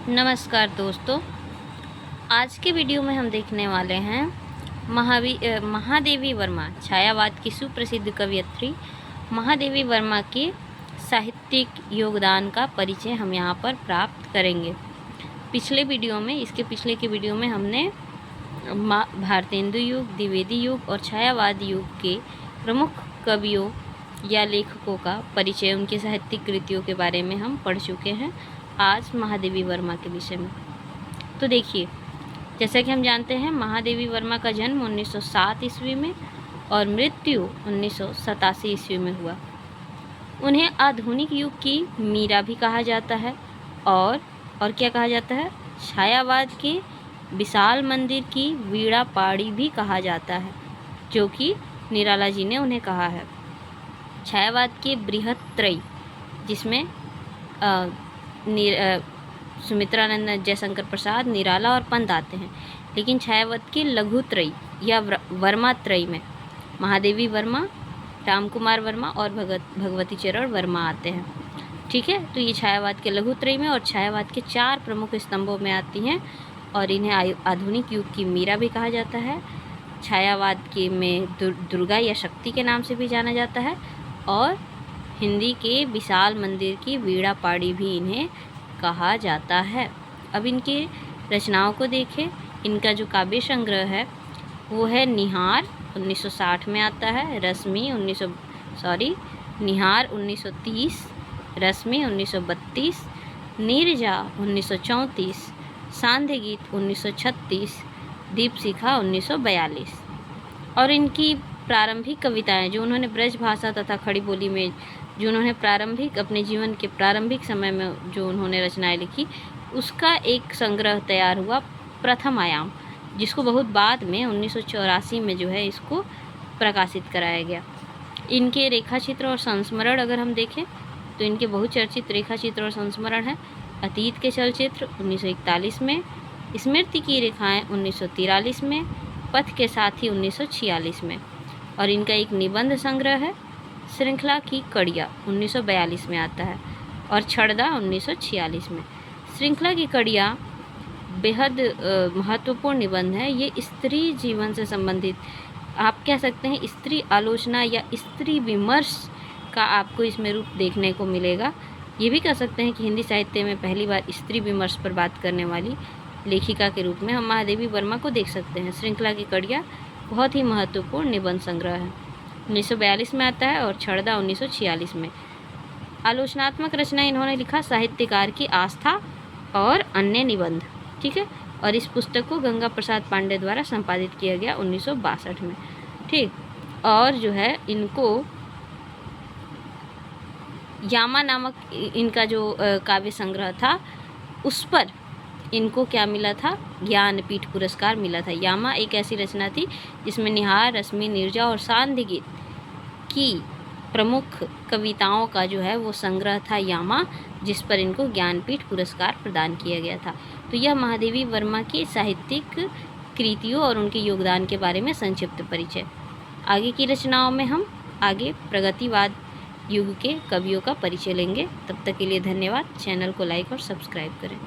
नमस्कार दोस्तों, आज के वीडियो में हम देखने वाले हैं महादेवी वर्मा छायावाद की सुप्रसिद्ध कवयित्री महादेवी वर्मा के साहित्यिक योगदान का परिचय हम यहाँ पर प्राप्त करेंगे। पिछले के वीडियो में हमने भारतेंदु युग, द्विवेदी युग और छायावाद युग के प्रमुख कवियों या लेखकों का परिचय, उनकी साहित्यिक कृतियों के बारे में हम पढ़ चुके हैं। आज महादेवी वर्मा के विषय में तो देखिए, जैसा कि हम जानते हैं महादेवी वर्मा का जन्म 1907 ईस्वी में और मृत्यु 1987 ईस्वी में हुआ। उन्हें आधुनिक युग की मीरा भी कहा जाता है और क्या कहा जाता है, छायावाद के विशाल मंदिर की वीणा पाड़ी भी कहा जाता है, जो कि निराला जी ने उन्हें कहा है। छायावाद के बृहत त्रयी, जिसमें सुमित्रानंद, जयशंकर प्रसाद, निराला और पंत आते हैं, लेकिन छायावाद के लघु त्रयी या वर्मा त्रयी में महादेवी वर्मा, राम कुमार वर्मा और भगवती चरण वर्मा आते हैं। ठीक है, तो ये छायावाद के लघु त्रयी में और छायावाद के 4 प्रमुख स्तंभों में आती हैं और इन्हें आधुनिक युग की मीरा भी कहा जाता है। छायावाद के में दुर्गा या शक्ति के नाम से भी जाना जाता है और हिंदी के विशाल मंदिर की वीणा पाड़ी भी इन्हें कहा जाता है। अब इनके रचनाओं को देखें। इनका जो काव्य संग्रह है वो है निहार, 1960 में आता है। निहार 1930, रश्मि 1932, नीरजा 1934, सांध्य गीत 1936, दीपशिखा 1942। और इनकी प्रारंभिक कविताएं जो उन्होंने ब्रज भाषा तथा खड़ी बोली में, जो उन्होंने अपने जीवन के प्रारंभिक समय में जो उन्होंने रचनाएं लिखी, उसका एक संग्रह तैयार हुआ, प्रथम आयाम, जिसको बहुत बाद में 1984 में जो है इसको प्रकाशित कराया गया। इनके रेखाचित्र और संस्मरण अगर हम देखें तो इनके बहुचर्चित रेखाचित्र और संस्मरण है। अतीत के चलचित्र 1941 में, स्मृति की रेखाएं 1943 में, पथ के साथी 1946 में। और इनका एक निबंध संग्रह है, श्रृंखला की कड़ियाँ, 1942 में आता है और छड़दा 1946 में। श्रृंखला की कड़ियाँ बेहद महत्वपूर्ण निबंध है। ये स्त्री जीवन से संबंधित, आप कह सकते हैं स्त्री आलोचना या स्त्री विमर्श का आपको इसमें रूप देखने को मिलेगा। ये भी कह सकते हैं कि हिंदी साहित्य में पहली बार स्त्री विमर्श पर बात करने वाली लेखिका के रूप में हम महादेवी वर्मा को देख सकते हैं। श्रृंखला की कड़ियाँ बहुत ही महत्वपूर्ण निबंध संग्रह है, 1942 में आता है और छड़दा 1946 में। आलोचनात्मक रचना इन्होंने लिखा, साहित्यकार की आस्था और अन्य निबंध। ठीक है, और इस पुस्तक को गंगा प्रसाद पांडे द्वारा संपादित किया गया 1962 में। ठीक, और जो है इनको यामा नामक इनका जो काव्य संग्रह था, उस पर इनको क्या मिला था, ज्ञानपीठ पुरस्कार मिला था। यामा एक ऐसी रचना थी जिसमें निहार, रश्मि, नीरजा और सांध्य गीत की प्रमुख कविताओं का जो है वो संग्रह था यामा, जिस पर इनको ज्ञानपीठ पुरस्कार प्रदान किया गया था। तो यह महादेवी वर्मा की साहित्यिक कृतियों और उनके योगदान के बारे में संक्षिप्त परिचय। आगे की रचनाओं में हम आगे प्रगतिवाद युग के कवियों का परिचय लेंगे। तब तक के लिए धन्यवाद। चैनल को लाइक और सब्सक्राइब करें।